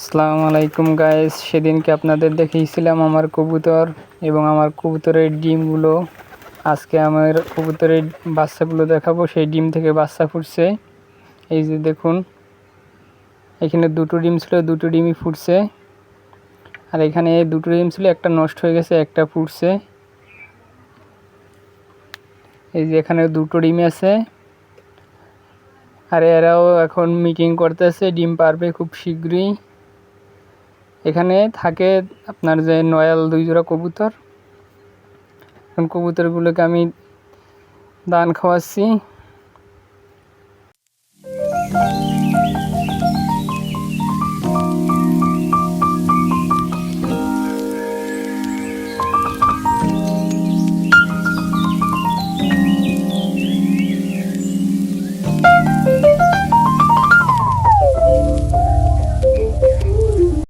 আসসালামু আলাইকুম গাইস, সেদিনকে আপনাদের দেখিয়েছিলাম আমার কবুতর এবং আমার কবুতরের ডিমগুলো। আজকে আমার কবুতরের বাচ্চাগুলো দেখাবো। সেই ডিম থেকে বাচ্চা ফুটছে। এই যে দেখুন, এখানে দুটো ডিম ছিল, দুটো ডিমই ফুটছে। আর এখানে দুটো ডিম ছিল, একটা নষ্ট হয়ে গেছে, একটা ফুটছে। এই যে এখানে দুটো ডিম আছে। আর এরাও এখন মিটিং করতেছে, ডিম পারবে খুব শীঘ্রই। এখানে থাকে আপনার যে নয়াল 2 জোড়া কবুতর। এখন কবুতরগুলোকে আমি দান খাওয়াচ্ছি।